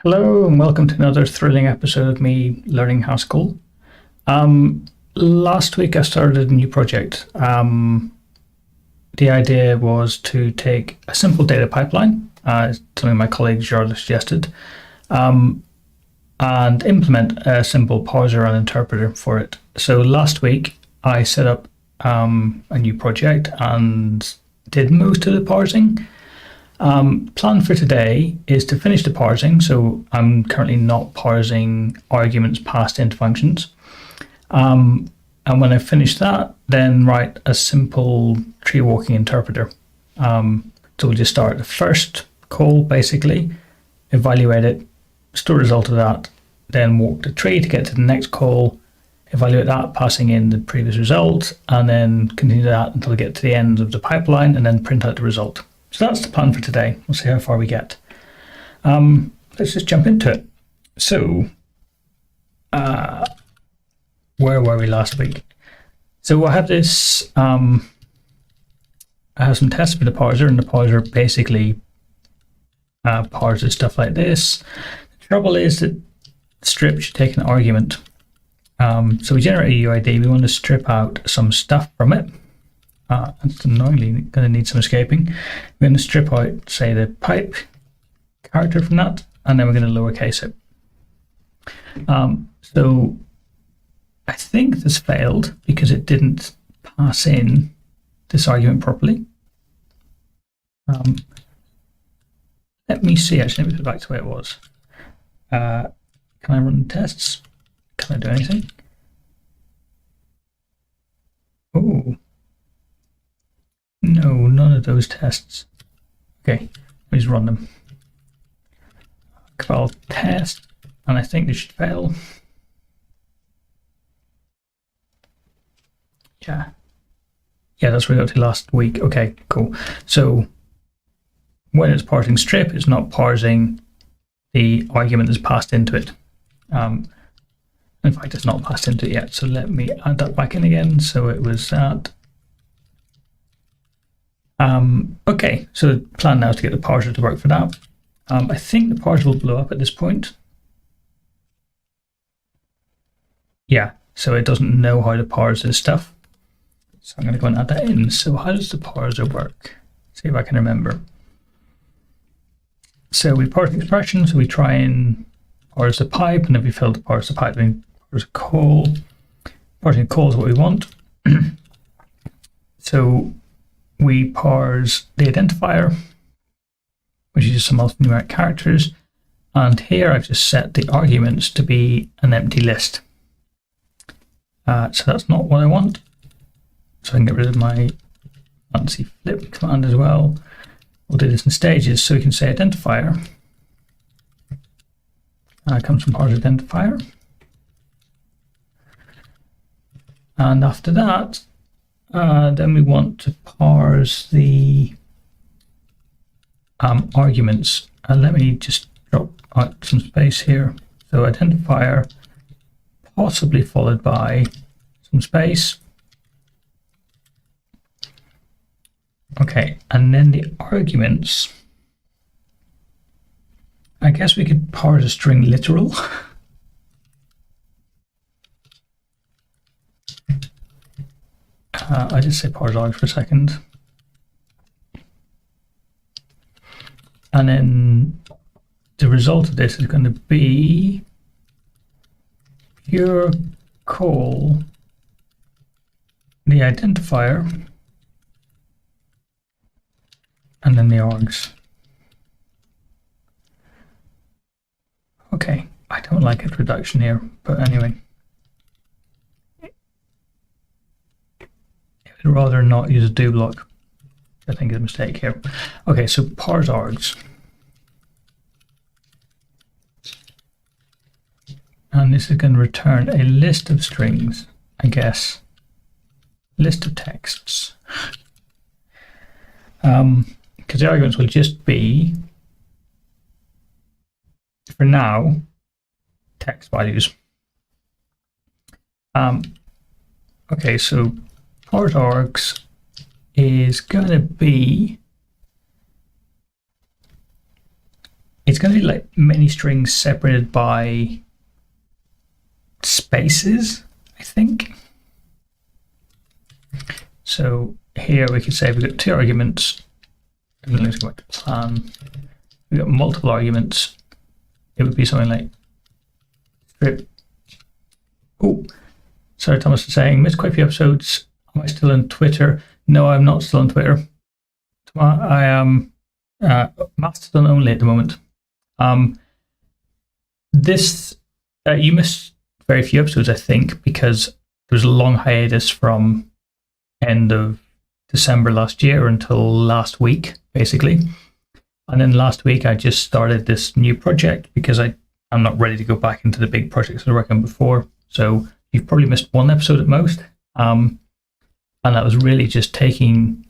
Hello and welcome to another thrilling episode of me learning Haskell. Last week I started a new project. The idea was to take a simple data pipeline, something my colleague Charlotte suggested, and implement a simple parser and interpreter for it. So last week I set up a new project and did most of the parsing. Plan for today is to finish the parsing, so I'm currently not parsing arguments passed into functions. And when I finish that, then write a simple tree walking interpreter. So we'll just start the first call, basically, evaluate it, store the result of that, then walk the tree to get to the next call, evaluate that, passing in the previous result, and then continue that until we get to the end of the pipeline and then print out the result. So that's the plan for today. We'll see how far we get. Let's just jump into it. So, where were we last week? So I have this, I have some tests for the parser, and the parser basically parses stuff like this. The trouble is that strip should take an argument. So we generate a UID, we want to strip out some stuff from it. It's annoyingly going to need some escaping. We're going to strip out, say, the pipe character from that, and then we're going to lowercase it. So I think this failed because it didn't pass in this argument properly. Let me see, actually, let me put it back to where it was. Can I run the tests? Can I do anything? Oh. No, none of those tests. Okay, let's run them. Call test, and I think they should fail. Yeah, that's what we got to last week. Okay, cool. So when it's parsing strip, it's not parsing the argument that's passed into it. In fact, it's not passed into it yet. So let me add that back in again. So it was that. Okay, so the plan now is to get the parser to work for that. I think the parser will blow up at this point. Yeah, so it doesn't know how to parse this stuff. So I'm going to go and add that in. So how does the parser work? See if I can remember. So we parse an expression, so we try and parse the pipe, and if we fail to parse the pipe, then parse a call. Parsing a call is what we want. So we parse the identifier, which is just some alphanumeric characters. And here I've just set the arguments to be an empty list. So that's not what I want. So I can get rid of my fancy flip command as well. We'll do this in stages. So we can say identifier. Comes from parse identifier. And after that, then we want to parse the arguments. And let me just drop out some space here. So identifier, possibly followed by some space. Okay, and then the arguments. I guess we could parse a string literal. I just say parse args for a second. And then the result of this is going to be pure call the identifier and then the args. Okay, I don't like its reduction here, but anyway. I'd rather not use a do block. I think is a mistake here. Okay, so parse args. And this is going to return a list of strings, I guess. List of texts. Because the arguments will just be, for now, text values. Okay, so parse args is going to be it's going to be like many strings separated by spaces, I think. So here we could say we've got 2 arguments. Let's go back to plan. We've got multiple arguments. It would be something like strip. Oh, sorry, Thomas is saying, missed quite a few episodes. Am I still on Twitter? No, I'm not still on Twitter. I am Mastodon only at the moment. You missed very few episodes, I think, because there was a long hiatus from end of December last year until last week, basically. And then last week I just started this new project because I'm not ready to go back into the big projects I was working on before. So you've probably missed 1 episode at most. And that was really just taking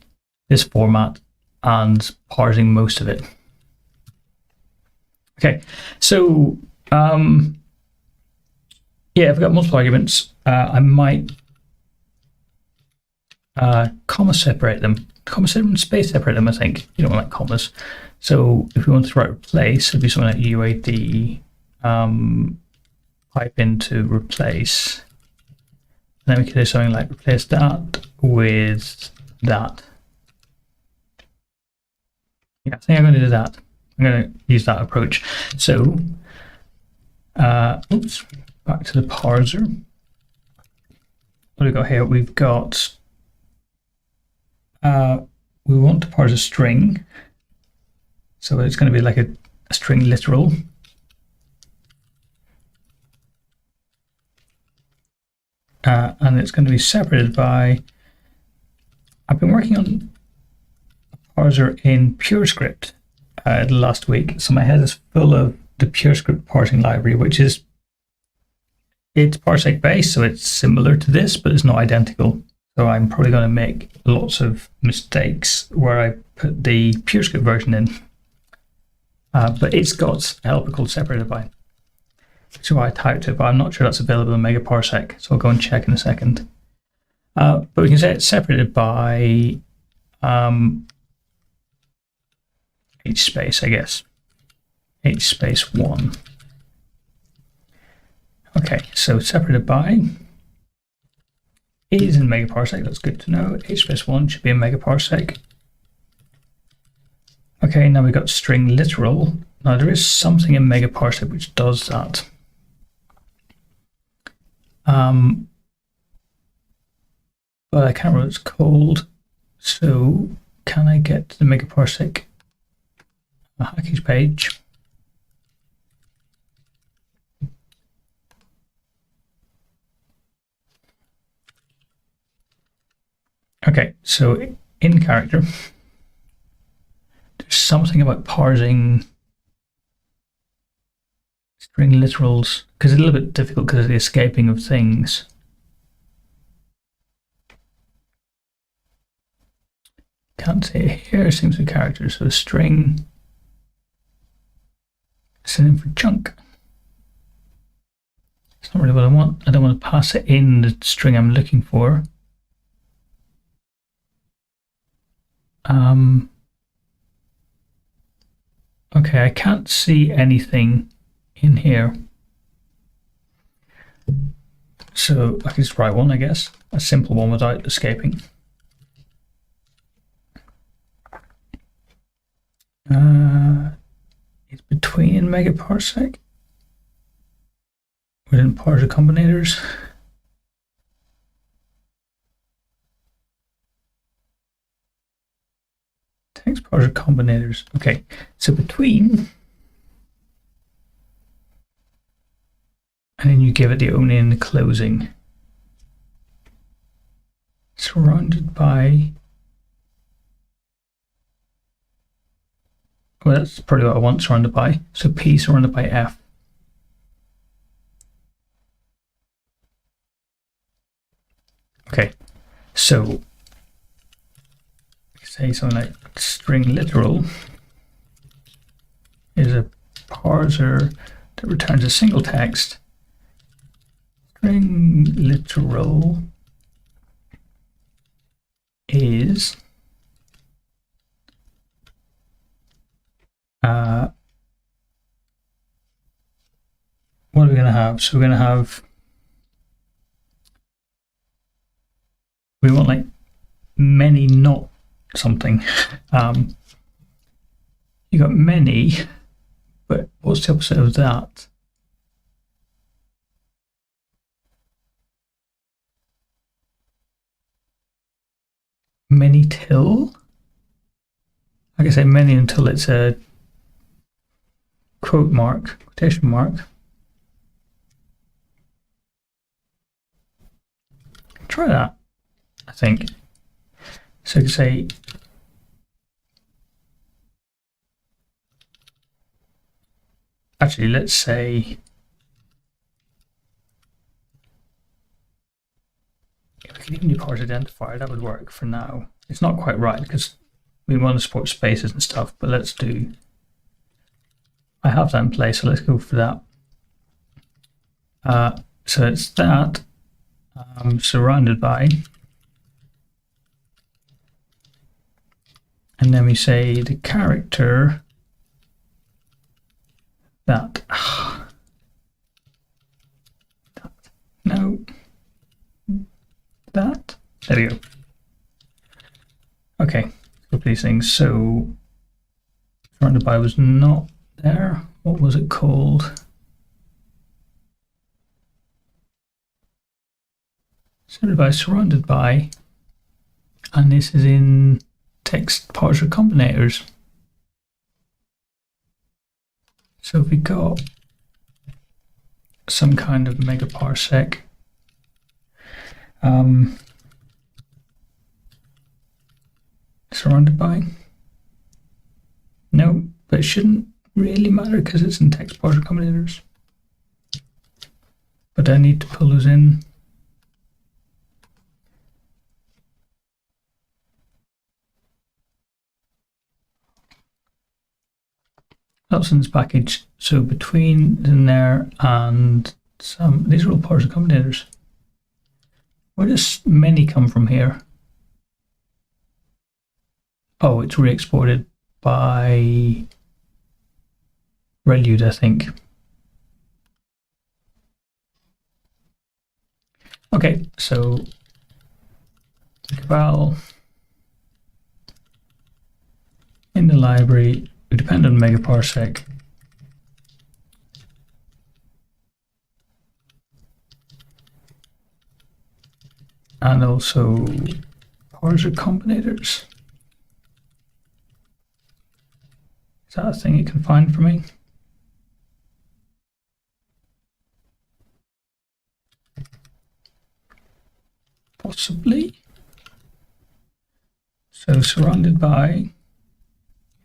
this format and parsing most of it. Okay, so yeah, I've got multiple arguments. I might comma separate them. Comma separate and space separate them, I think. You don't want like commas. So if we want to write replace, it'd be something like UAD pipe into replace. And then we could do something like replace that with that. Yeah, I think I'm going to do that. I'm going to use that approach. So, oops, back to the parser. What have we got here? We've got, we want to parse a string. So it's going to be like a string literal. And it's going to be separated by, I've been working on a parser in PureScript last week. So my head is full of the PureScript parsing library, which is, it's parsec based, so it's similar to this, but it's not identical. So I'm probably going to make lots of mistakes where I put the PureScript version in. But it's got a helper called separated by. So I typed it, but I'm not sure that's available in megaparsec, so I'll go and check in a second. But we can say it's separated by h space, I guess. H space 1. Okay, so separated by is in megaparsec, that's good to know. H space 1 should be in megaparsec. Okay, now we've got string literal. Now there is something in megaparsec which does that. But I can't remember what it's called. So can I get to the megaparsec package page? Okay, so in character, there's something about parsing string literals, because it's a little bit difficult because of the escaping of things. Can't see it here, seems to be characters. So a string, synonym for chunk. It's not really what I want. I don't want to pass it in the string I'm looking for. Okay, I can't see anything in here. So I can just write one, I guess. A simple one without escaping. It's between in megaparsec. Within parser combinators. Text parser combinators. Okay, so between, and then you give it the opening and the closing. Surrounded by, well, that's probably what I want, surrounded by. So P surrounded by F. Okay, so say something like string literal is a parser that returns a single text. String literal is what are we going to have? So we're going to have, we want like many not something. You got many, but what's the opposite of that? Many till? I can say many until it's a quotation mark. Try that, I think. So you can say actually, let's say if we can even do parse identifier, that would work for now. It's not quite right because we want to support spaces and stuff, but let's do, I have that in place, so let's go for that. So it's that surrounded by, and then we say the character that, no, that, there we go. Okay, go these things. So surrounded by was not there. What was it called? Surrounded by, and this is in text parser combinators. So if we got some kind of mega parsec, surrounded by, no, but it shouldn't really matter because it's in text parser combinators. But I need to pull those in. Substance package. So between in there and some, these are all parser combinators. Where does many come from here? Oh, it's re-exported by Relude, I think. Okay, so Cabal in the library, we depend on megaparsec. And also parser combinators. Is that a thing you can find for me? Possibly. So surrounded by,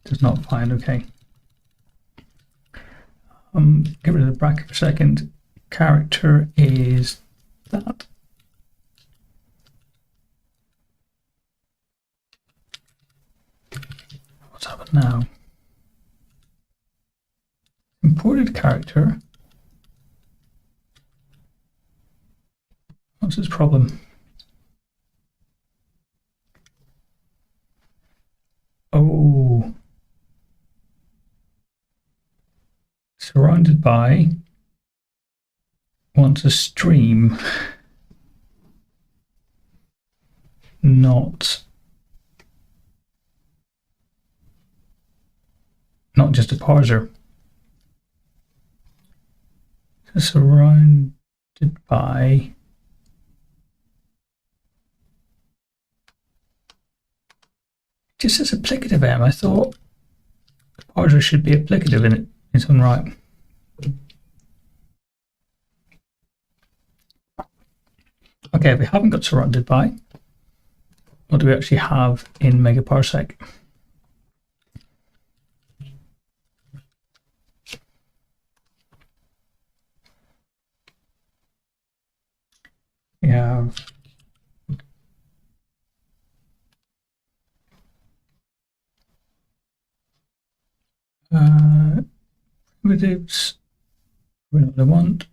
does not find, okay. Get rid of the bracket for a second. Character is that. What's happened now? Imported character. What's its problem? Oh. Surrounded by wants a stream, not just a parser. So surrounded by just as applicative M. I thought the parser should be applicative in its own right. Okay, if we haven't got surrounded by, what do we actually have in megaparsec? We have primitives, we know what I want.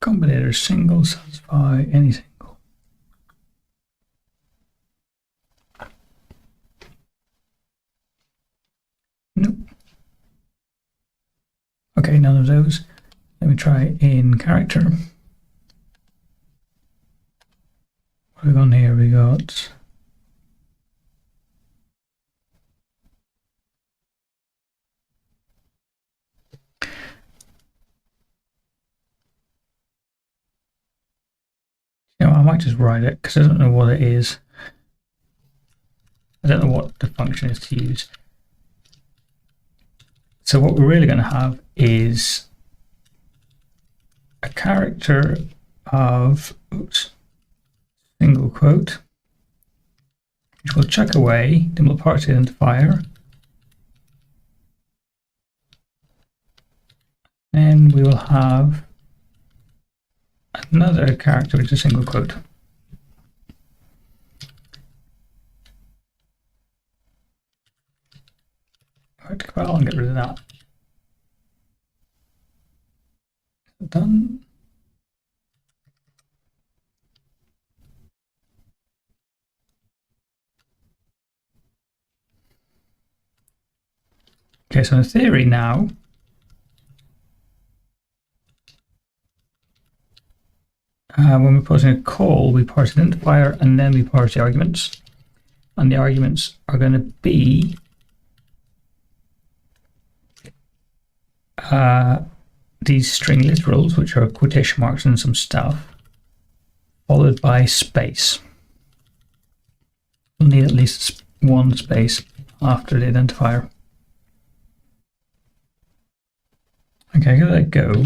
Combinator single, satisfy any single. Nope. Let me try in character. What have we got here? We got I might just write it because I don't know what it is. I don't know what the function is to use. So what we're really going to have is a character of single quote, which we'll chuck away, then we'll parse the identifier. And we will have another character which is a single quote. Well, I'll get rid of that. Done. Okay, so in theory now, when we're posing a call, we parse the identifier and then we parse the arguments. And the arguments are going to be these string literals, which are quotation marks and some stuff, followed by space. We'll need at least one space after the identifier. Okay, give that a go.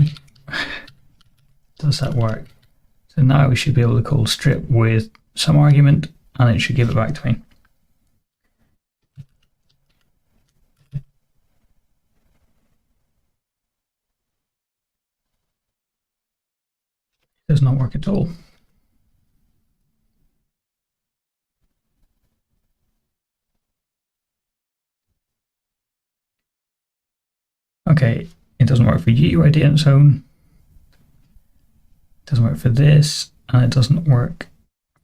Does that work? So now we should be able to call strip with some argument and it should give it back to me. Does not work at all. Okay, it doesn't work for UUID on its own. It doesn't work for this, and it doesn't work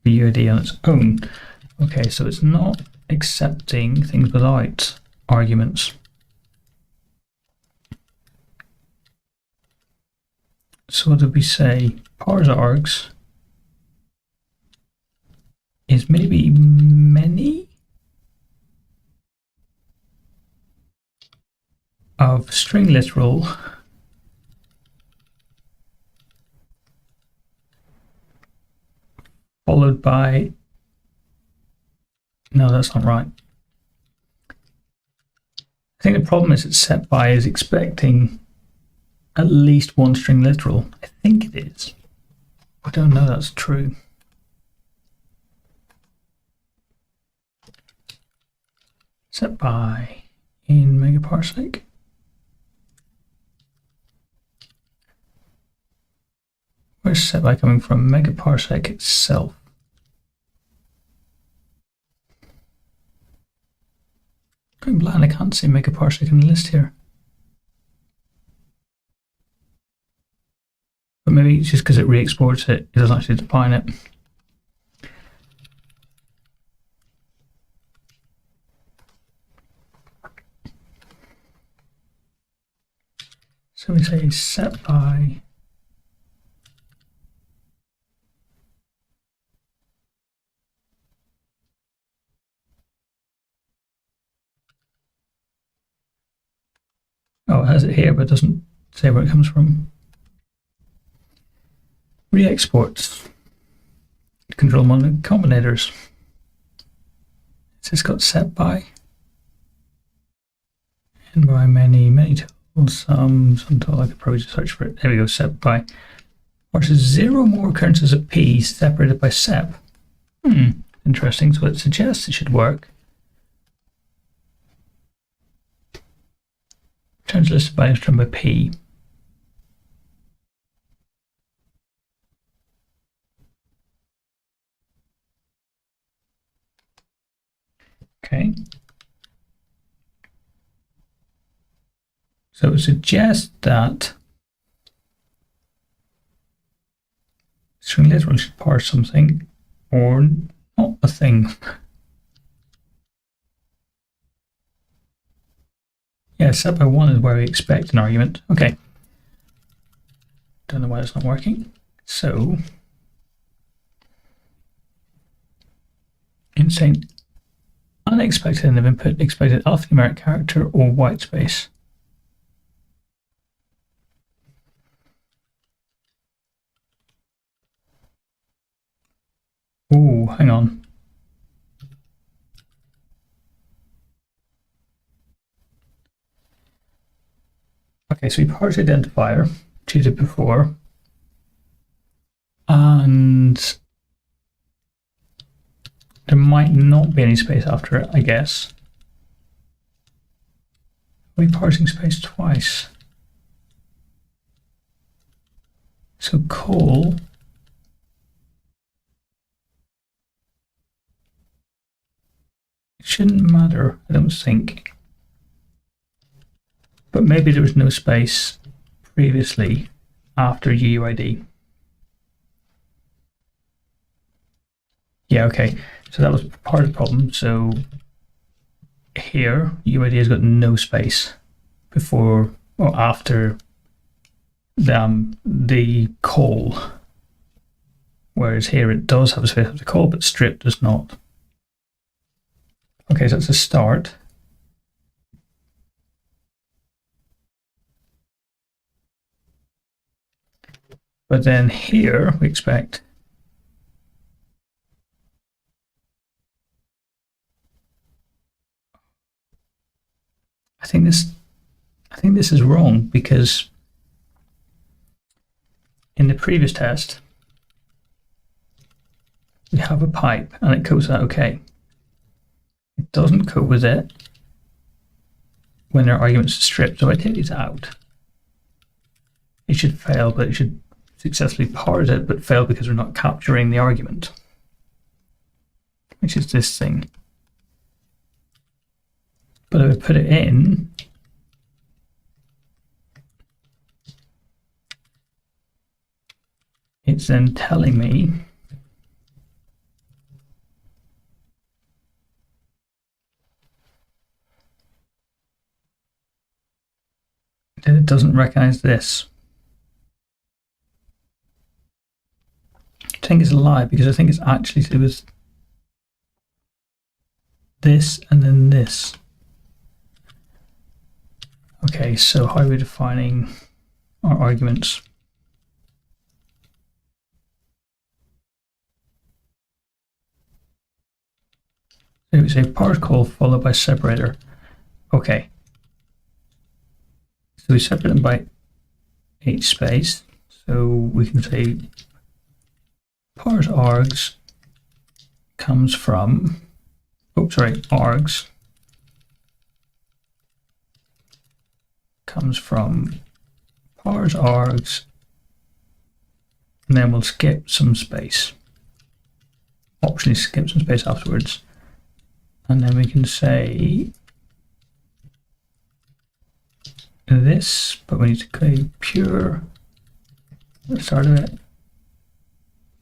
for UID on its own. Okay, so it's not accepting things without arguments. So what did we say? Parse args is maybe many of string literal followed by, no, that's not right. I think the problem is it's set by is expecting at least one string literal. I think it is. I don't know that's true. Set by in megaparsec. Where's set by coming from? Megaparsec itself. Going blind, I can't see megaparsec in the list here. But maybe it's just because it re-exports it, it doesn't actually define it. So we say set by oh, it has it here, but it doesn't say where it comes from. Re-exports. Control combinators. It's just got set by and by many tools. Some tool I could probably just search for it. There we go, set by. Versus 0 more occurrences of P separated by sep. Interesting. So it suggests it should work. Terms listed by instrument by P. Okay. So it suggests that string literal should parse something or not a thing. Yeah, set by 1 is where we expect an argument. Okay. Don't know why it's not working. So, insane, unexpected end of input, expected alphanumeric character or white space. Oh, hang on. Okay, so we parse identifier, which we did before. And there might not be any space after it, I guess. Are we parsing space twice? So call it shouldn't matter, I don't think. But maybe there was no space previously after UUID. Yeah, okay. So that was part of the problem. So here, UUID has got no space before or after the call. Whereas here it does have a space after the call, but strip does not. Okay, so that's a start. But then here we expect I think this is wrong, because in the previous test we have a pipe and it copes with that okay. It doesn't cope with it when there are arguments stripped. So I take these out. It should fail, but it should successfully parse it, but fail because we're not capturing the argument, which is this thing. But if I put it in, it's then telling me that it doesn't recognize this. I think it's a lie, because I think it's actually to do with this and then this. Okay, so how are we defining our arguments? So we say parse call followed by separator. Okay. So we separate them by H space. So we can say parse args comes from, args comes from parse args, and then we'll skip some space. Optionally skip some space afterwards. And then we can say this, but we need to create pure at the start of it.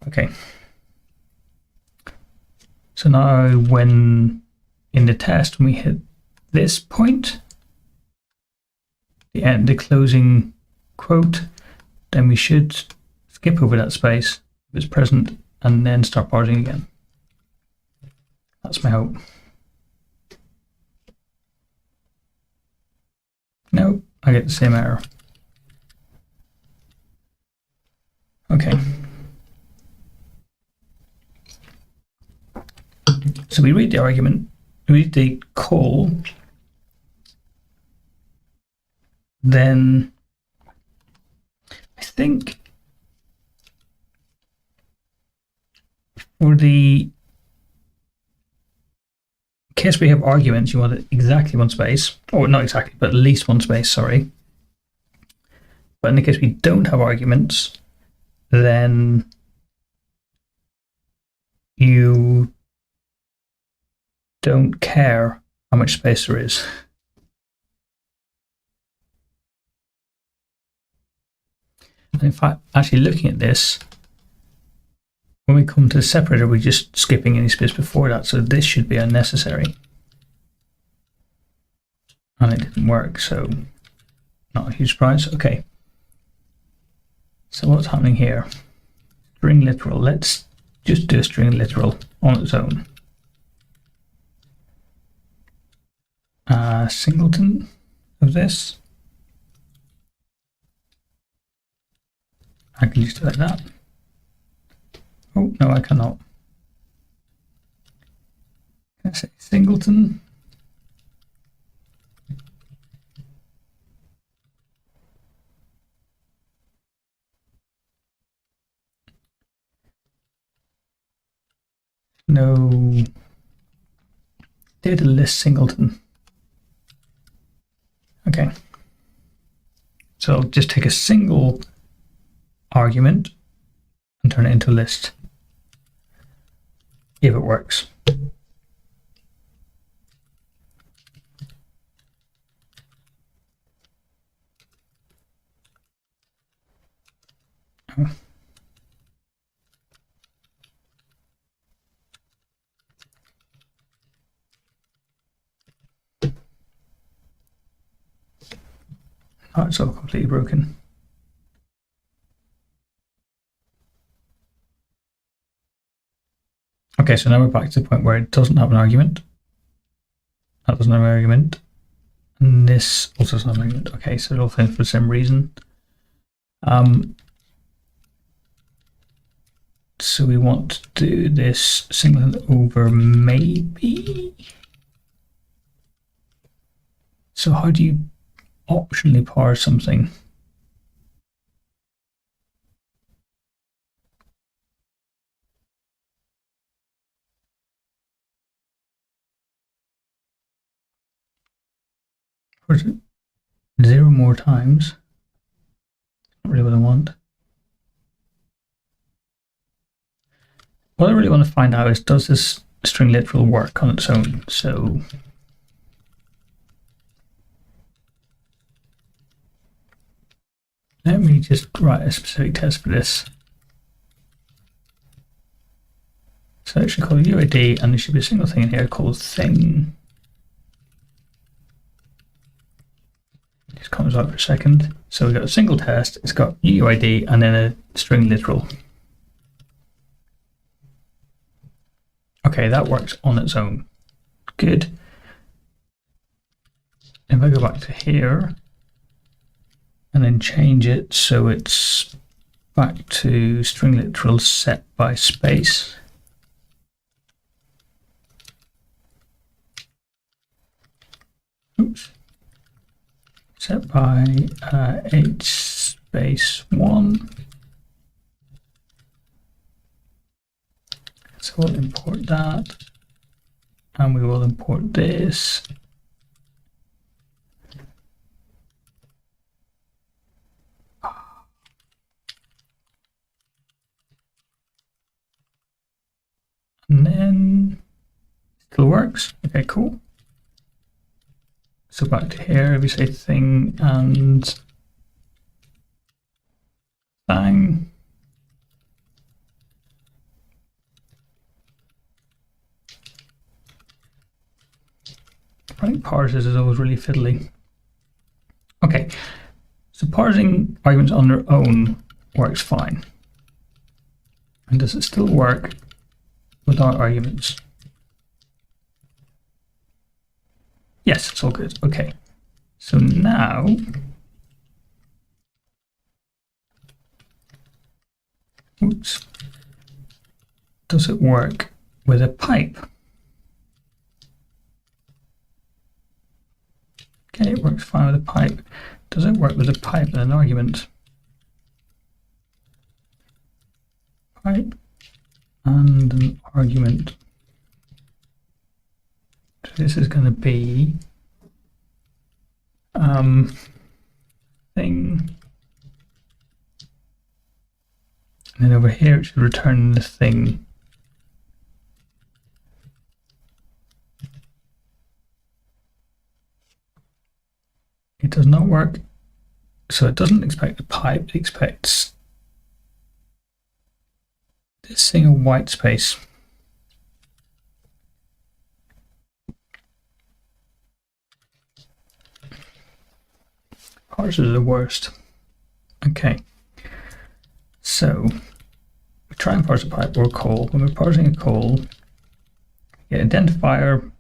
Okay. So now when in the test, when we hit this point, the closing quote, then we should skip over that space if it's present and then start parsing again. That's my hope. No, I get the same error. Okay. So we read the argument, we read the call, then I think for the case we have arguments, you want exactly one space, or not exactly, but at least one space, sorry. But in the case we don't have arguments, then you don't care how much space there is. And in fact, actually looking at this, when we come to the separator, we're just skipping any space before that, so this should be unnecessary. And it didn't work, so not a huge surprise. Okay. So what's happening here? String literal. Let's just do a string literal on its own. Singleton of this. I can just do it like that. Oh, no, I cannot. Can I say singleton? No. Data list singleton. Okay. So I'll just take a single argument and turn it into a list if it works. Oh, it's all completely broken. Okay, so now we're back to the point where it doesn't have an argument. That doesn't have an argument. And this also doesn't have an argument. Okay, so it all fails for the same reason. So we want to do this singleton over maybe. So how do you optionally parse something? Or is it 0 more times? Not really what I want. What I really want to find out is, does this string literal work on its own? So let me just write a specific test for this. So it should call UID, and there should be a single thing in here called thing. Just comes out for a second. So we've got a single test, it's got UID and then a string literal. Okay, that works on its own. Good. If I go back to here and then change it so it's back to string literal set by space. Oops. Set by h space 1. So we'll import that, and we will import this. And then still works. Okay, cool. So back to here, we say thing and bang. I think parsers is always really fiddly. Okay, so parsing arguments on their own works fine. And does it still work without arguments? Yes, it's all good. Okay, so now oops, does it work with a pipe? Okay, it works fine with a pipe. Does it work with a pipe and an argument? Pipe and an argument. So this is going to be thing, and then over here it should return the thing. It does not work, so it doesn't expect a pipe, it expects this single white space. Parsers are the worst. Okay, So we try and parse a pipe or a call. When we're parsing a call, get identifier,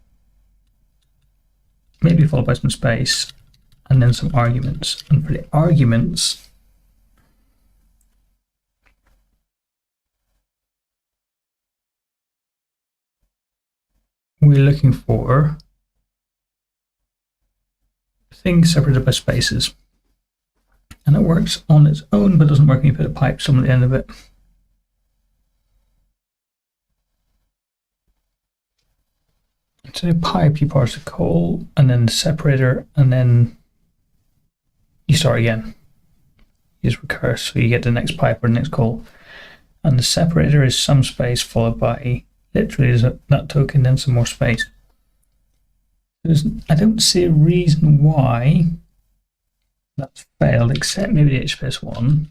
maybe followed by some space, and then some arguments. And for the arguments, we're looking for things separated by spaces. And it works on its own, but doesn't work when you put a pipe somewhere at the end of it. So the pipe, you parse the call, and then the separator, and then you start again. You just recurse, so you get the next pipe or the next call. And the separator is some space followed by literally is that token, then some more space. I don't see a reason why that's failed, except maybe the HPS one.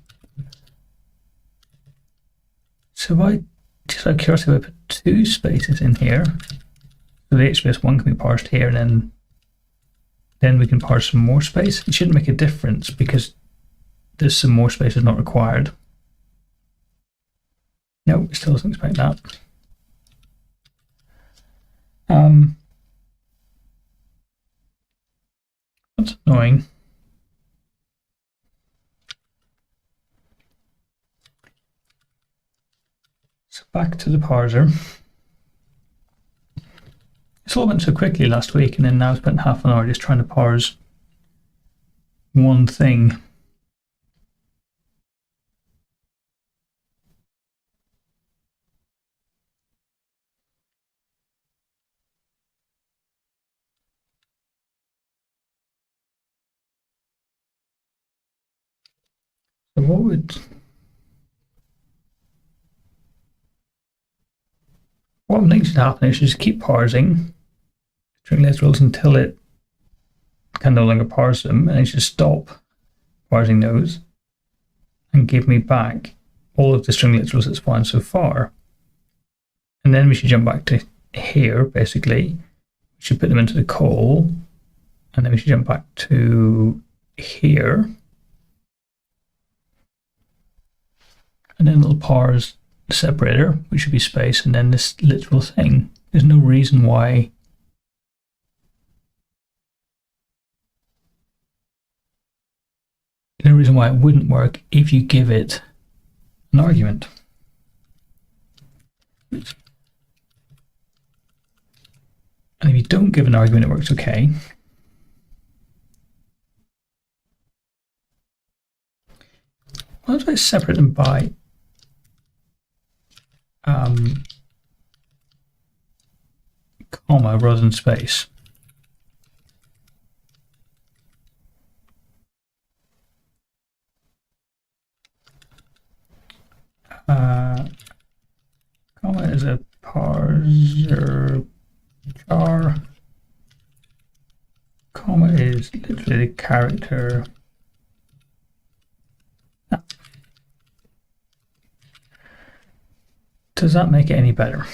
So I just out of curiosity, I put two spaces in here. So the HPS one can be parsed here, and then we can parse some more space. It shouldn't make a difference because there's some more space is not required. No, it still doesn't expect that. That's annoying. So back to the parser. This all went so quickly last week, and then now I spent half an hour just trying to parse one thing. So what I'm thinking should happen is just keep parsing string literals until it can no longer parse them, and it should stop parsing those and give me back all of the string literals it's found so far. And then we should jump back to here, basically. We should put them into the call, and then we should jump back to here. And then it'll parse the separator, which should be space, and then this literal thing. There's no reason why it wouldn't work if you give it an argument. And if you don't give an argument, it works okay. Why don't I separate them by comma rather than space? Comma is a parser jar. Comma is literally the character. Does that make it any better?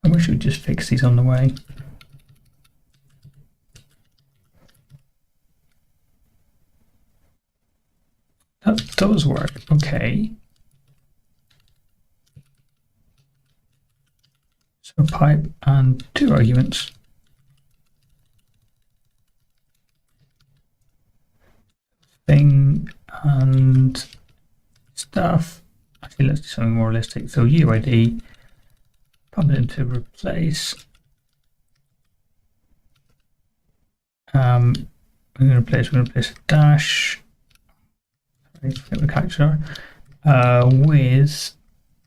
I wish we'd just fix these on the way. That does work, okay. So pipe and two arguments. Thing and stuff. Actually, let's do something more realistic. So UID, pump it into replace. We're going to replace a dash. Sorry, forget what the characters are. With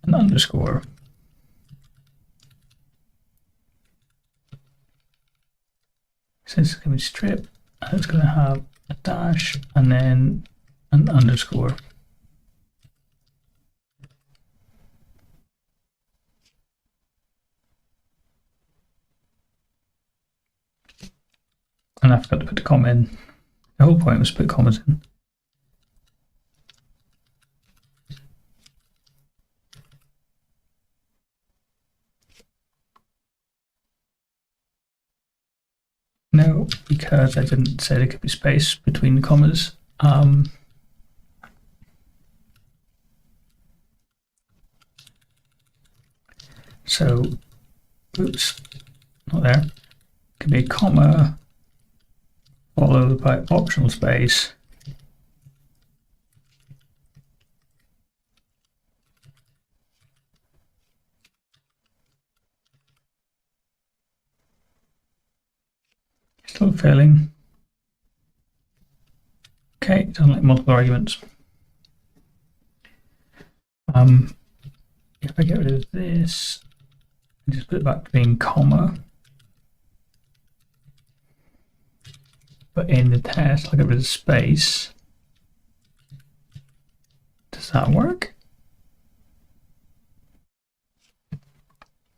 an underscore. So it's going to be strip, and it's going to have a dash and then an underscore. And I forgot to put the comma in. The whole point was to put commas in. Now we because I didn't say there could be space between the commas. So, oops, not there. Could be a comma followed by optional space. Still failing. Okay, it doesn't like multiple arguments. If I get rid of this, and just put it back to being comma, but in the test, I'll get rid of space. Does that work?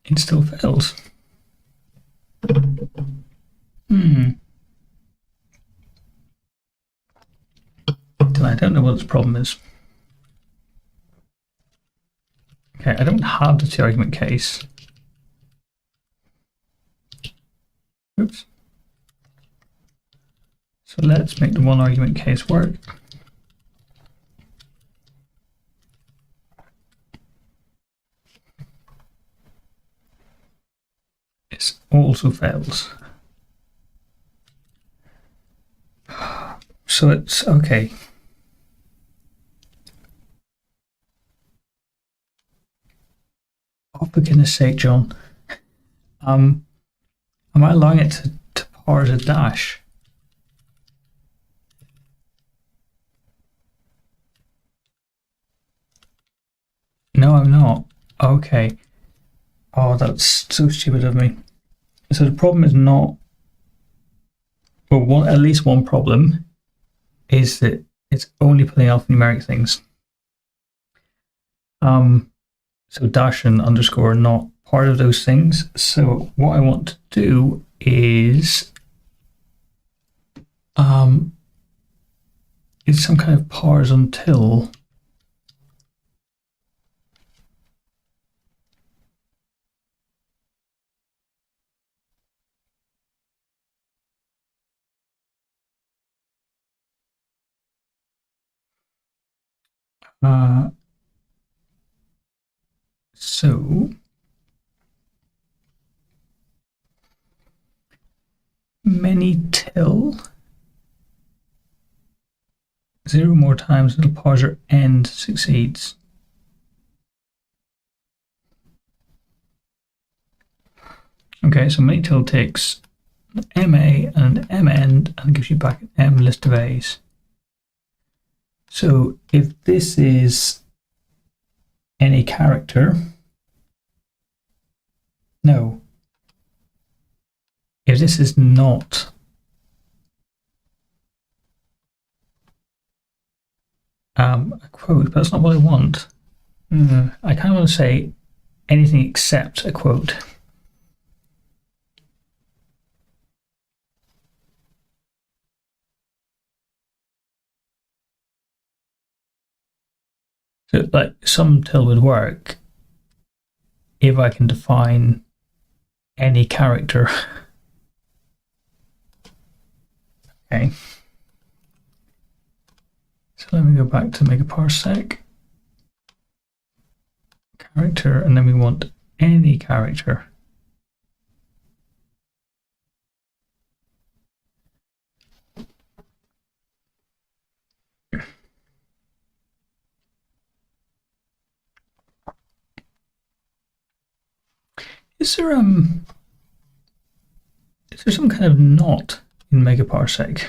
It still fails. I don't know what its problem is. Okay, I don't have the two-argument case. Oops. So let's make the one-argument case work. It also fails. So it's okay. Oh, for goodness sake, John. Am I allowing it to parse a dash? No, I'm not. Okay. Oh, that's so stupid of me. So the problem is not, well, at least one problem is that it's only putting alphanumeric things. So dash and underscore are not part of those things. So what I want to do is it's some kind of parse until. So many till 0 more times until parser end succeeds. Okay, so many till takes an MA and an M end and gives you back an M list of A's. So if this is any character, no. If this is not a quote, but that's not what I want. I kind of want to say anything except a quote. So like some till would work if I can define any character. Okay. So let me go back to make a parsec. Character, and then we want any character. Is there some kind of not in megaparsec?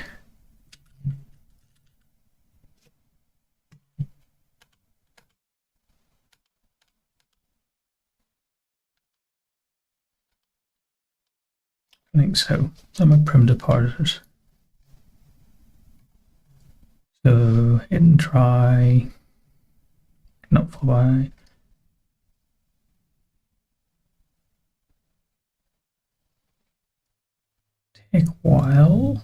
I think so. Some are primitive parsers. So hit and try, not followed by. Take while.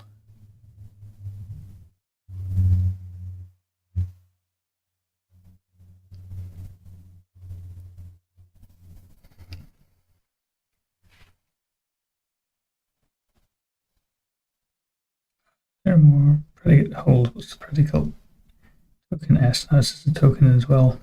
There are more predicate hold. What's the predicate? Token S. No, this is a token as well.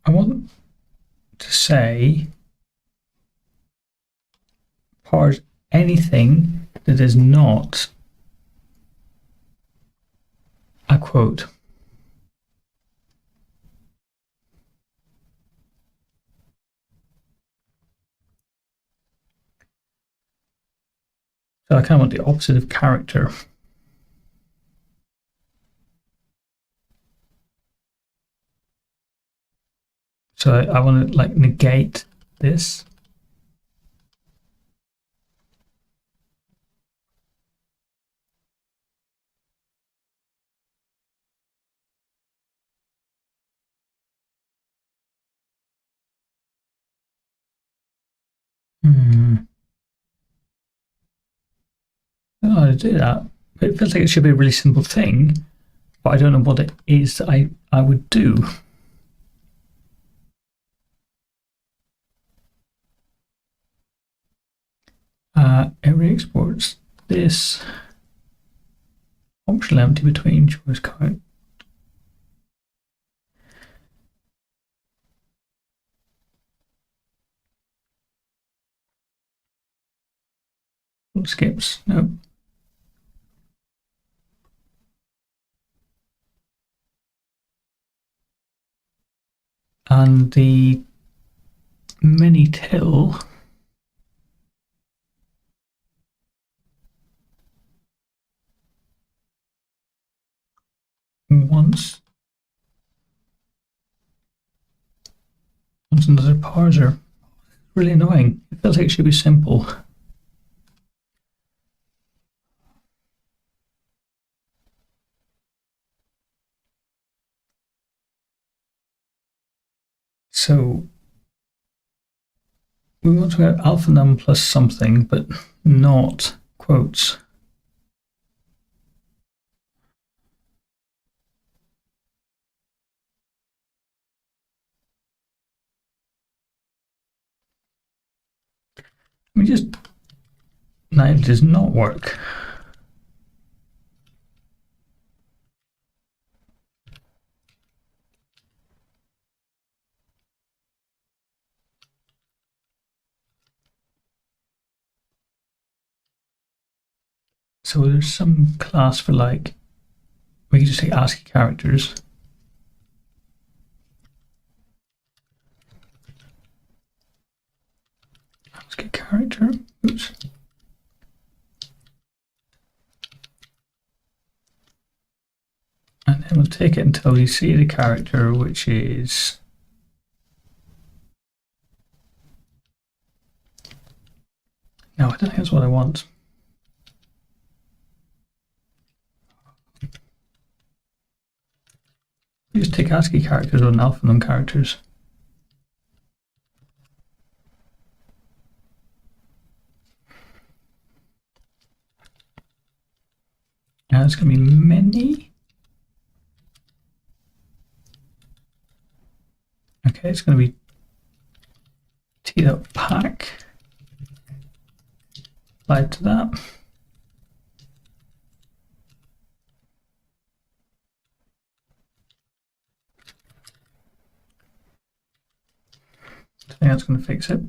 I want to say parse anything that is not a quote. So I kind of want the opposite of character. So I want to like negate this. I don't know how to do that. But it feels like it should be a really simple thing, but I don't know what it is that I would do. It re-exports this optional empty between choice count. Skips, no. And the mini till wants another parser. Really annoying. It feels like it should be simple. So we want to get alpha num plus something, but not quotes. We just, no, it does not work. So there's some class for like, we can just take ASCII characters. ASCII character, oops. And then we'll take it until we see the character, which is no, I don't think that's what I want. You just take ASCII characters or an alpha num characters. Now it's going to be many. Okay, it's going to be t.pack applied to that. I think that's going to fix it.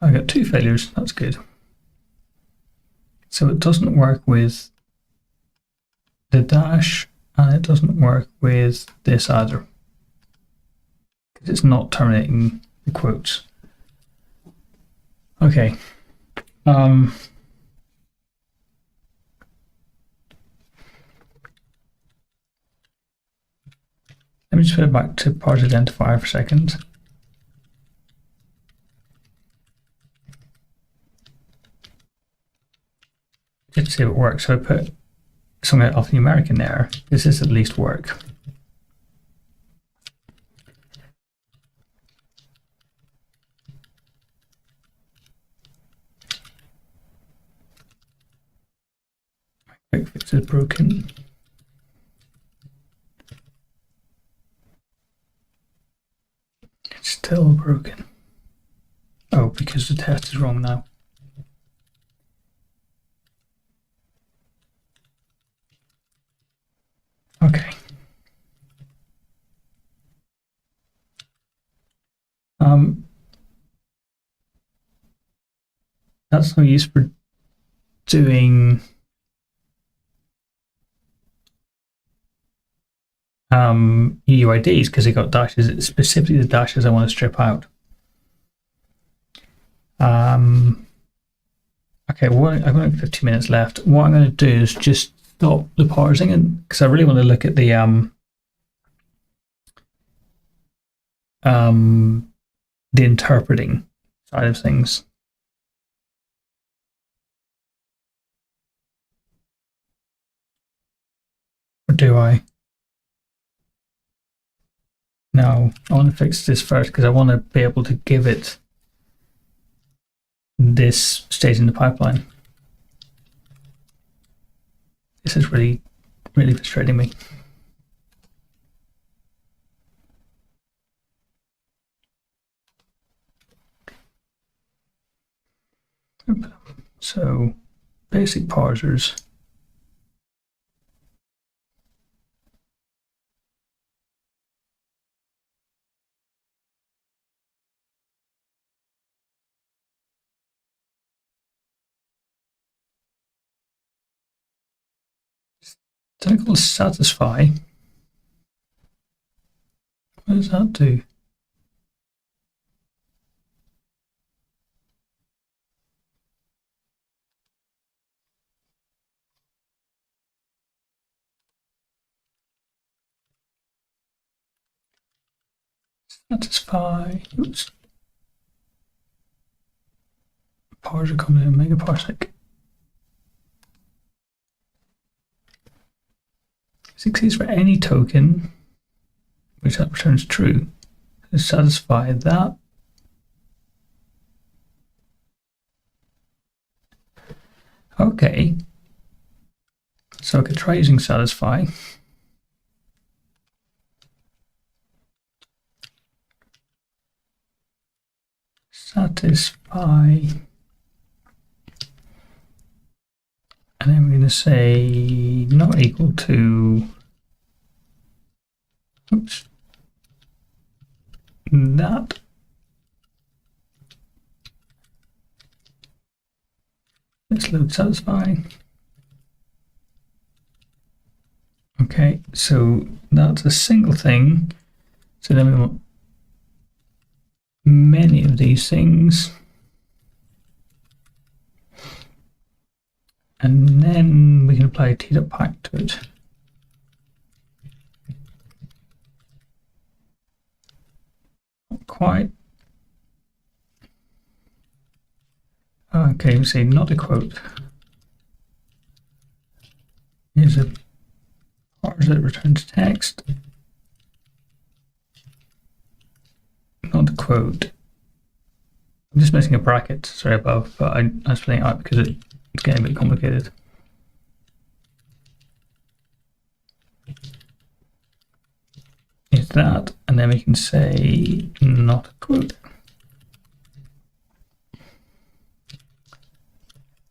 I got 2 failures, that's good. So it doesn't work with the dash, and it doesn't work with this either, because it's not terminating the quotes. Okay. Let me just put it back to parse identifier for a second. Just to see if it works. So I put something alphanumeric in there. This is at least work. Quick fix is broken. Still broken. Oh, because the test is wrong now. Okay. That's no use for doing UUIDs because they got dashes. It's specifically the dashes I want to strip out. Okay, well, I've got 15 minutes left. What I'm going to do is just stop the parsing, and because I really want to look at the interpreting side of things. Or do I? No, I want to fix this first because I want to be able to give it this stage in the pipeline. This is really, really frustrating me. So, basic parsers. Technical satisfy. What does that do? Satisfy. Oops. Parser comes in mega parsec. Succeeds for any token, which that returns true. To satisfy that. Okay. So I could try using satisfy. Satisfy. And then we're going to say not equal to, oops, that. Let's load satisfy. Okay, so that's a single thing. So then we want many of these things. And then we can apply t.pack to it. Not quite. Okay, we say not a quote. Here's a parser that returns text. Not the quote. I'm just missing a bracket, sorry above, but I'm splitting it out because it's getting a bit complicated. Is that, and then we can say not a quote.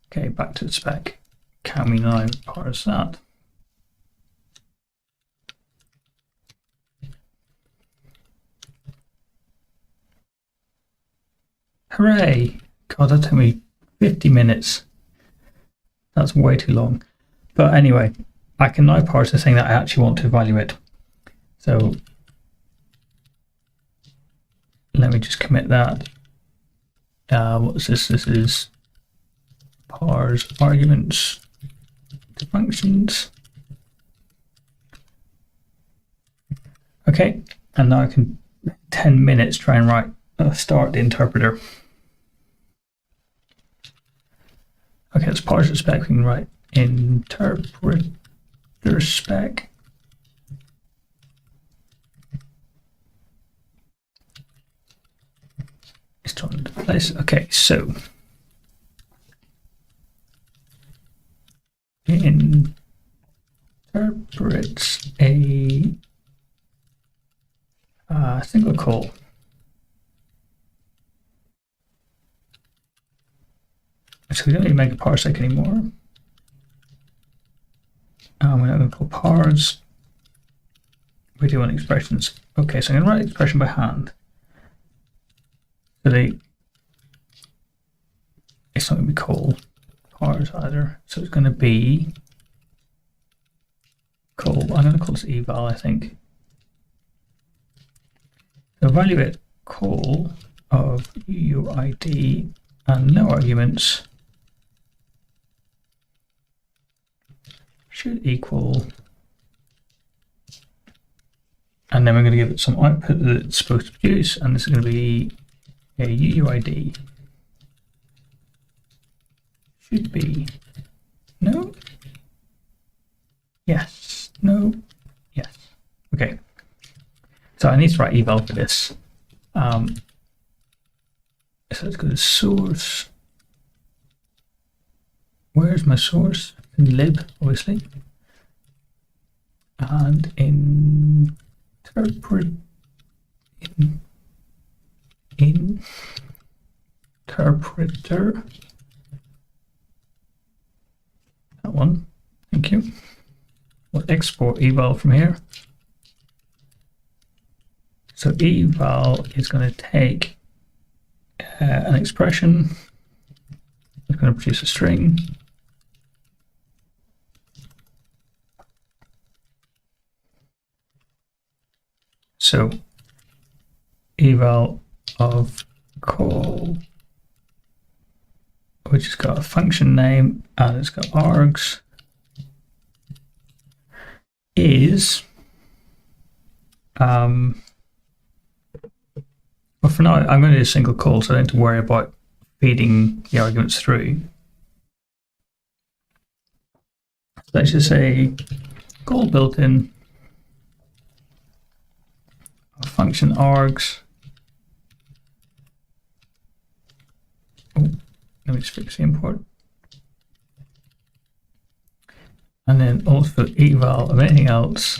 Okay, back to the spec. Can we now parse that? Hooray! God, that took me 50 minutes. That's way too long. But anyway, I can now parse the thing that I actually want to evaluate. So let me just commit that. What's this? This is parse arguments to functions. Okay, and now I can 10 minutes try and start the interpreter. Okay, let's parse the spec. We can write interpreter spec. It's trying to place. Okay, so it interprets a single call. So we don't need to make a parsec anymore. We're not going to call parse. We do want expressions. Okay, so I'm going to write the expression by hand. So it's not going to be call parse either. So it's going to be call. I'm going to call this eval, I think. So evaluate call of UUID and no arguments should equal, and then we're going to give it some output that it's supposed to produce, and this is going to be a UUID should be no, yes, no, yes. Okay, so I need to write eval for this. So let's go to source. Where's my source? In lib, obviously. And interpreter. That one. Thank you. We'll export eval from here. So eval is going to take an expression. It's going to produce a string. So eval of call, which has got a function name and it's got args, is well, for now I'm going to do a single call, so I don't have to worry about feeding the arguments through. So let's just say call built in function args. Oh, let me just fix the import. And then also eval of anything else.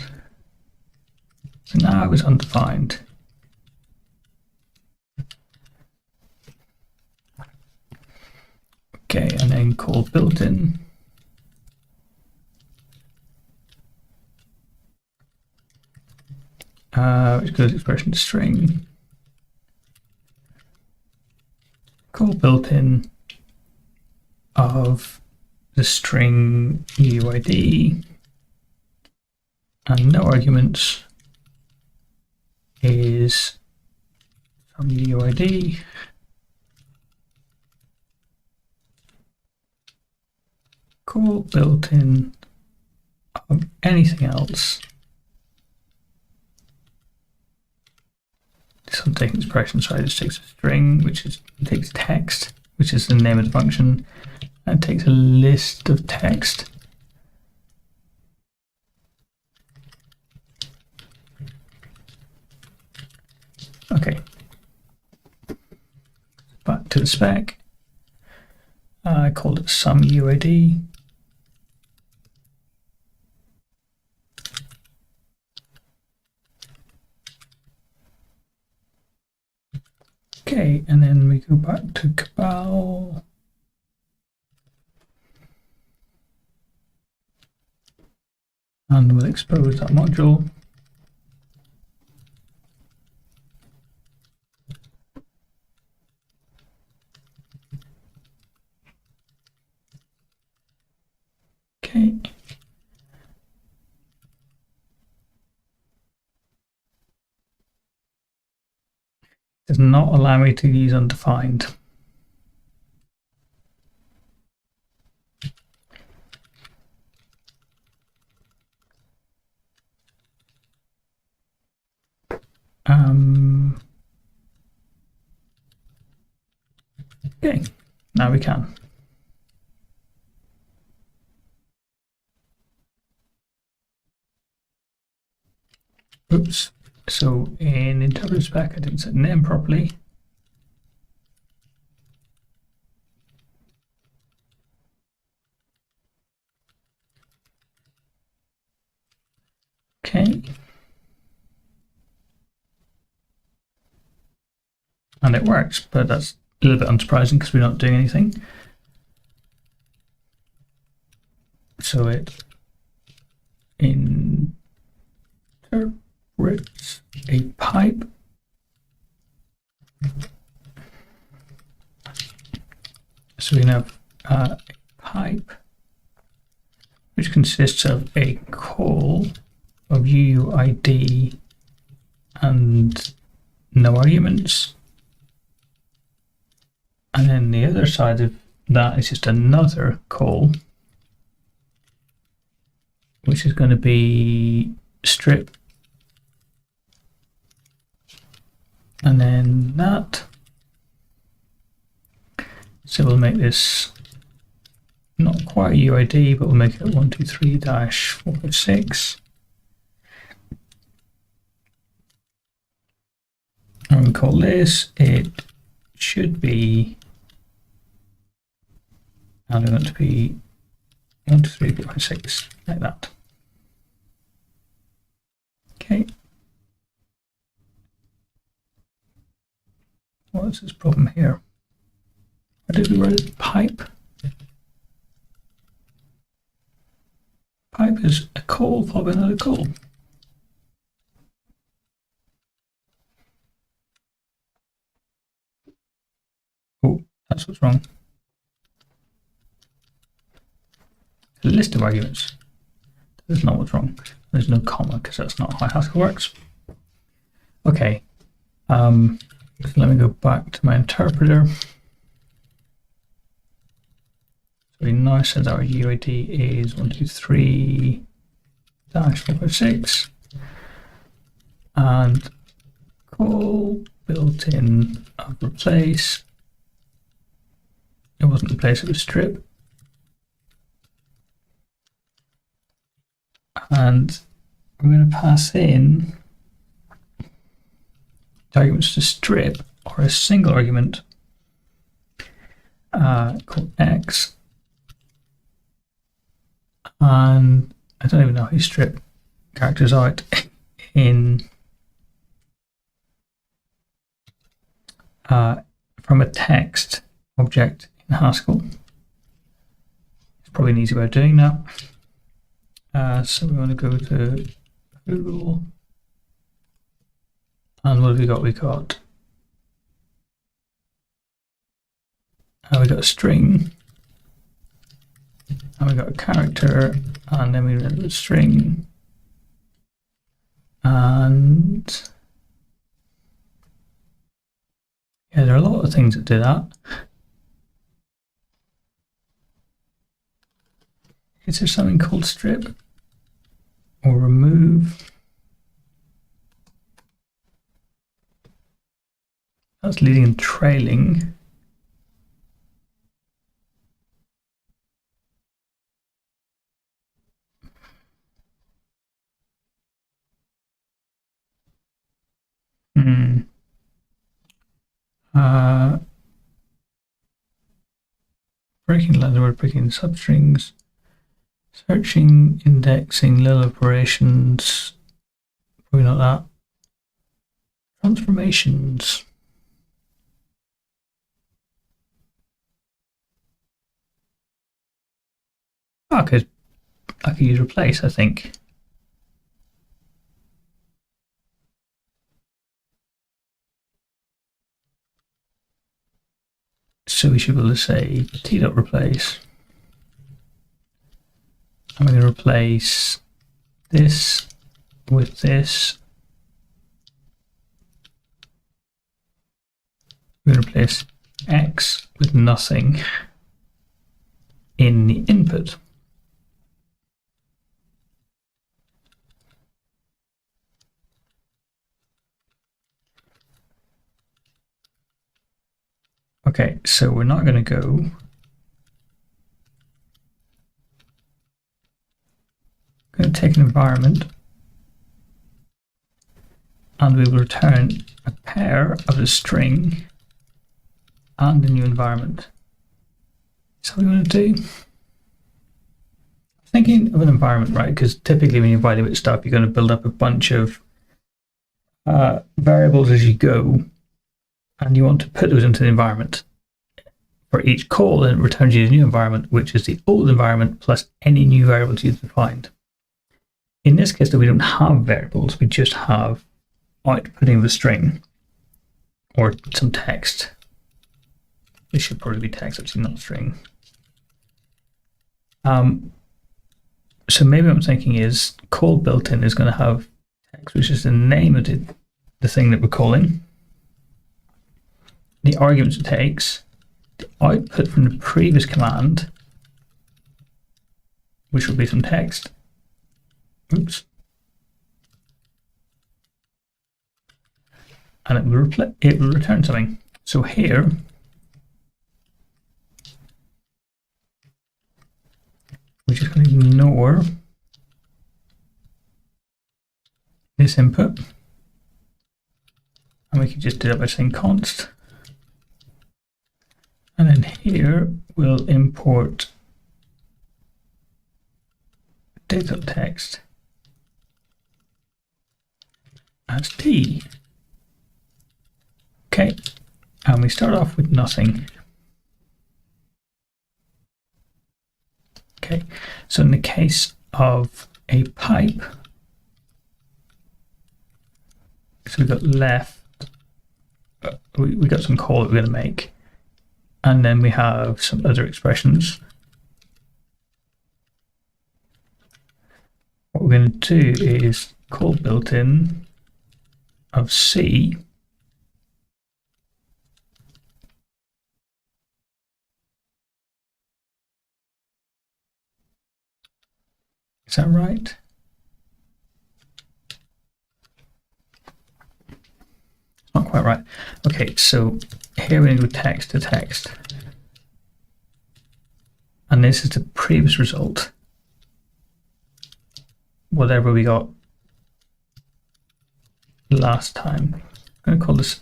So now it was undefined. Okay, and then call built in. Which goes expression to string. Call built in of the string UUID and no arguments is some UUID. Call built in of anything else. This one takes expression, so it just takes a string, which is takes text, which is the name of the function, and it takes a list of text. Okay. Back to the spec. I called it some UID. Okay, and then we go back to Cabal. And we'll expose that module. Okay. Does not allow me to use undefined. Okay, now we can. Oops. So in interpreter spec, I didn't set name properly. Okay. And it works, but that's a little bit unsurprising because we're not doing anything. So it interprets a pipe so we can have a pipe which consists of a call of UUID and no arguments, and then the other side of that is just another call which is going to be strip, and then that. So we'll make this not quite a UID, but we'll make it 123-456. And we call this, it should be, and we want to be 123.6, like that. Okay. What is this problem here? How did we write it? Pipe? Pipe is a call followed by another call. Oh, that's what's wrong. A list of arguments. That's not what's wrong. There's no comma because that's not how Haskell works. Okay. So let me go back to my interpreter. So we now said that our UID is 123-456 and call built-in of replace. It wasn't replace, it was strip. And we're going to pass in arguments to strip, or a single argument called x. And I don't even know how you strip characters out in from a text object in Haskell. It's probably an easy way of doing that. So we want to go to Google, and what have we got? We got a string, and we got a character, and then we read the string, and yeah, there are a lot of things that do that. Is there something called strip or remove? That's leading and trailing. Breaking line, we're breaking substrings. Searching, indexing, little operations, probably not that. Transformations. I could use replace, I think. So we should be able to say t.replace. I'm going to replace this with this. We're going to replace x with nothing in the input. Okay, so we're not going to go going to take an environment, and we will return a pair of the string and a new environment. So what we want to do, thinking of an environment, right? Because typically when you evaluate stuff, you're going to build up a bunch of variables as you go, and you want to put those into the environment for each call, and it returns you the new environment, which is the old environment plus any new variables you've defined. In this case, though, we don't have variables, we just have outputting the string or some text. It should probably be text, actually, not string. So maybe what I'm thinking is call built-in is going to have text, which is the name of the thing that we're calling, the arguments it takes, the output from the previous command, which will be some text. Oops. And it will return something. So here, we're just going to ignore this input. And we can just do that by saying const. And then here, we'll import data.text as t. Okay, and we start off with nothing. Okay, so in the case of a pipe, so we've got left, we got some call that we're going to make, and then we have some other expressions. What we're going to do is call built-in of C Is that right? Not quite right. Okay, so here we're going to go text to text. And this is the previous result. Whatever we got last time. I'm going to call this.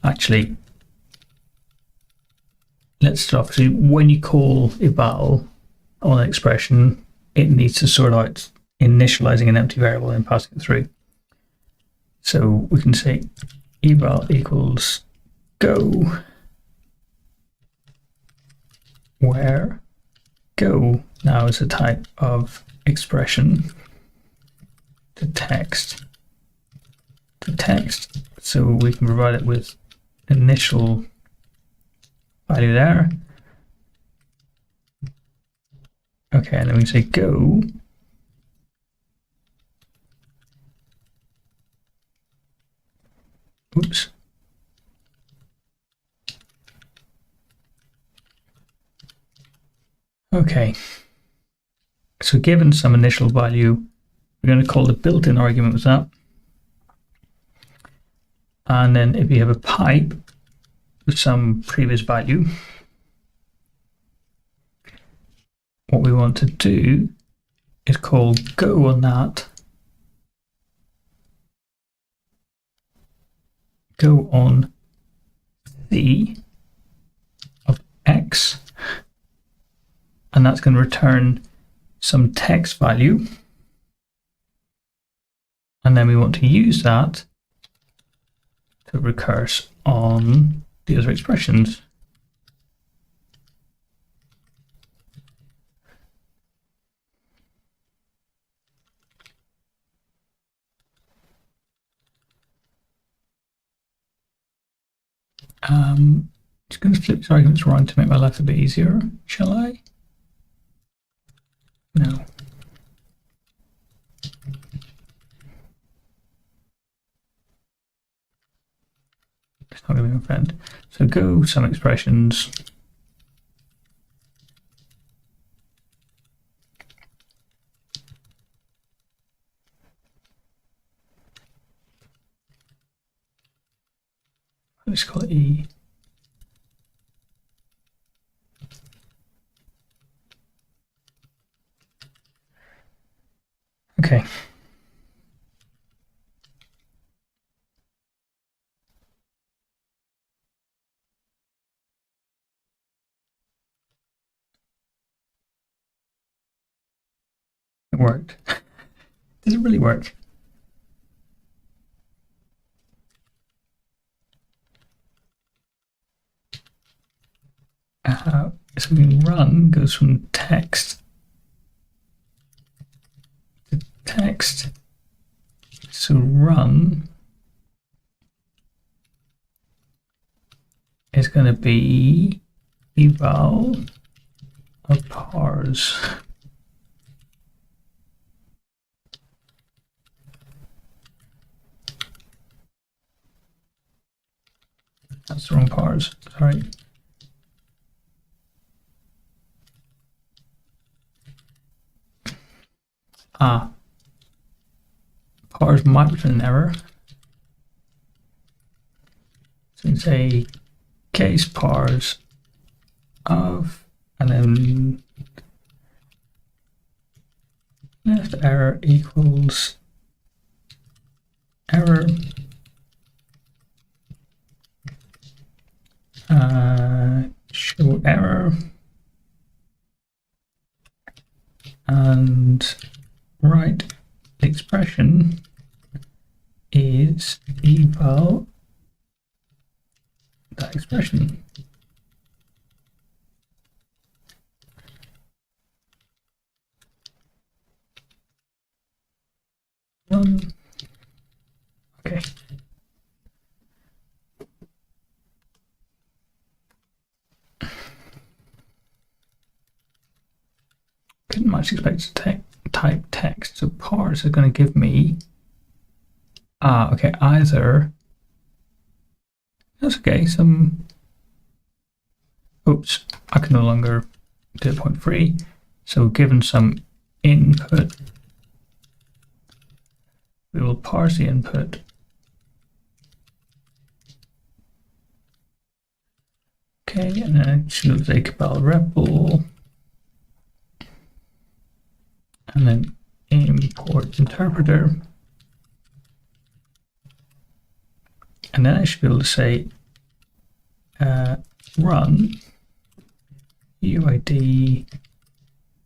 Actually, let's start off. So when you call eval on an expression, it needs to sort out initializing an empty variable and passing it through. So we can say eval equals go, where go now is a type of expression to text. So we can provide it with initial value there. Okay, and then we say go oops. Okay, so given some initial value, we're going to call the built-in argument with that. And then if you have a pipe with some previous value, what we want to do is call go on that, go on C of X, and that's going to return some text value. And then we want to use that to recurse on the other expressions. Just going to flip these arguments around to make my life a bit easier, shall I? No. It's not going to be my friend. So go some expressions. Let's call it E. Okay. It worked. Does it really work? So we can run goes from text to text. So run is going to be eval of parse. That's the wrong parse, sorry. Parse might return an error. So it's a case parse of, and then left error equals error. Show error. And right expression is eval that expression. Okay. Couldn't much expect to type text, so parse is going to give me okay, either that's okay, some oops, I can no longer do it point free, so given some input we will parse the input okay, and then I choose a cabal REPL and then import interpreter, and then I should be able to say run UID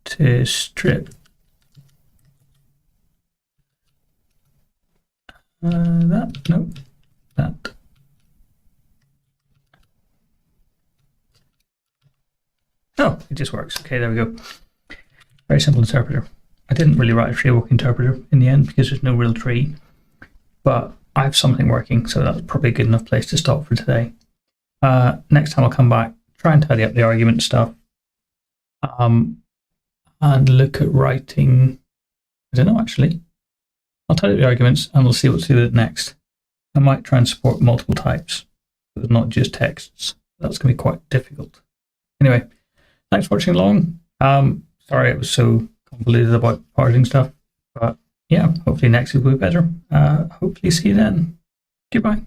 to strip that. Oh, it just works. Okay, there we go. Very simple interpreter. I didn't really write a tree walk interpreter in the end because there's no real tree, but I have something working, so that's probably a good enough place to stop for today. Next time I'll come back, try and tidy up the argument stuff, and look at writing, I don't know actually. I'll tidy up the arguments and we'll see what to do with it next. I might try and support multiple types, so it's not just texts. That's going to be quite difficult. Anyway, thanks for watching along. Sorry it was so convoluted about parsing stuff, but yeah, hopefully next week will be better. Hopefully see you then. Goodbye.